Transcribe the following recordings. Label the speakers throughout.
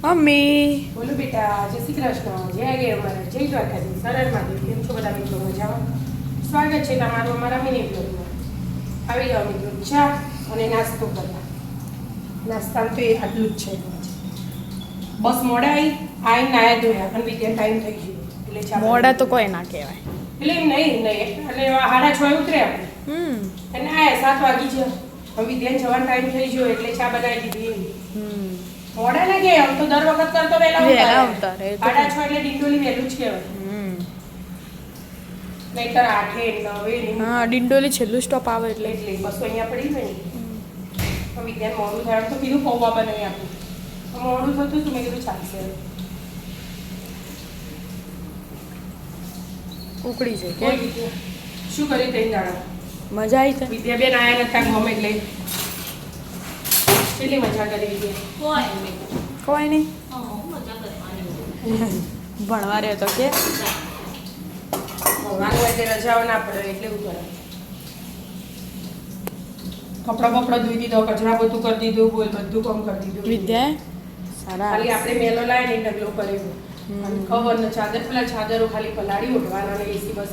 Speaker 1: Mummy
Speaker 2: બોલો બેટા, જય શ્રી કૃષ્ણ, જય અમારા જય દ્વારકાધીશ, સરળ મહાદેવ. કેમ છો બધા મિત્રો? મજામાં? સ્વાગત છે તમારું અમારા મિની બ્લોગમાં. આવી જાઓ મિત્રો, ચા અને નાસ્તો કરવા. નાસ્તામાં તો એ આટલું જ છે. બસ મોડા આવીને નાયા ધોયા અને વિદ્યા ટાઈમ થઈ ગયો એટલે ચા
Speaker 1: મોડા તો કોઈ ના કહેવાય.
Speaker 2: એટલે એમ નહીં એટલે 6:30 ઉતરે આપણે અને આયા 7 વાગી છે. હવે વિદ્યાને જવાનો ટાઈમ થઈ ગયો એટલે ચા બનાવી દીધી. મોડા ના કે આમ તો દર વખત કરતો વહેલા
Speaker 1: ઉતારે.
Speaker 2: 6:30 એટલે ડિંડોલી વહેલું જ કહેવાય. નહીંતર 8 9
Speaker 1: હા, ડિંડોલી છેલ્લું સ્ટોપ આવે એટલે
Speaker 2: બસો અહીંયા પડી હોય ને. તો વિદ્યાને મોડું થાય તો કીધું પૌવા બનાવી આપું. મોડું થતું તું મેં કીધું ચાલશે.
Speaker 1: ઉકળી છે કે
Speaker 2: શું કરી તઈ દાડા
Speaker 1: મજા આવી છે.
Speaker 2: વિદ્યાબેન આયા નતા ગમે એટલે કેટલી મજા કરી વિદ્યા.
Speaker 1: કોઈ નહીં ભણવા રહ્યો તો કે
Speaker 2: ભગવાન હોય તે રજાઓ ના પડે એટલે એવું કરે. કપડા બપડા ધોઈ દીધો, કચરા બધું કરી દીધું, બોલ બધું કામ કરી દીધું.
Speaker 1: વિદ્યા સારા
Speaker 2: ખાલી આપણે મેલો લાય ને ઢગલો કર્યો અને ખબર ને ચાદર પેલા ચાદરો ખાલી પલાળી ઉઠવાના અને એસી બસ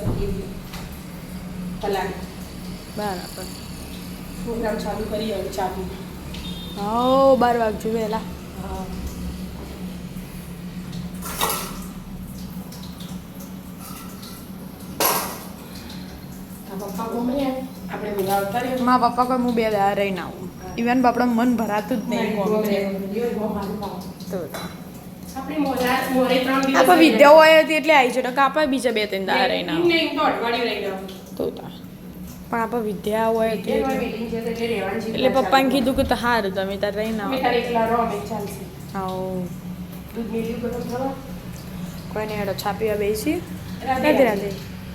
Speaker 2: પલાળી
Speaker 1: બરાબર.
Speaker 2: પ્રોગ્રામ ચાલુ કરી હવે ચા પી.
Speaker 1: હા, 12 વાગજો વહેલા.
Speaker 2: હા પપ્પા ગમે આપણે બધા આવતા રહ્યા.
Speaker 1: મારા પપ્પા કોઈ હું 2 દાડા રહીને આવું. ઇવન બાપડા મન ભરાતું જ નહીં. તો
Speaker 2: આપણી મોરે 3 દિવસ
Speaker 1: આપણે વિદ્યા હોય હતી એટલે આવી છે તો કાપા બીજા 2-3 દાડા રહીને આવું.
Speaker 2: નહીં તો અઠવાડિયું રહીને આવું.
Speaker 1: તો પણ આપણે વિદ્યા હોય હતી એટલે
Speaker 2: એટલે
Speaker 1: પપ્પાને કીધું કે સારું તમે તાર રહીને
Speaker 2: અમે
Speaker 1: આવો.
Speaker 2: તારે એકલા રહો અમે ચાલશે.
Speaker 1: આવો
Speaker 2: દૂધ મેલ્યું ગરમ થવા.
Speaker 1: કોઈ નહીં હેડો છાપીવા બેસી.
Speaker 2: રાધે
Speaker 1: રાધે
Speaker 2: રાધે.
Speaker 1: રાધે.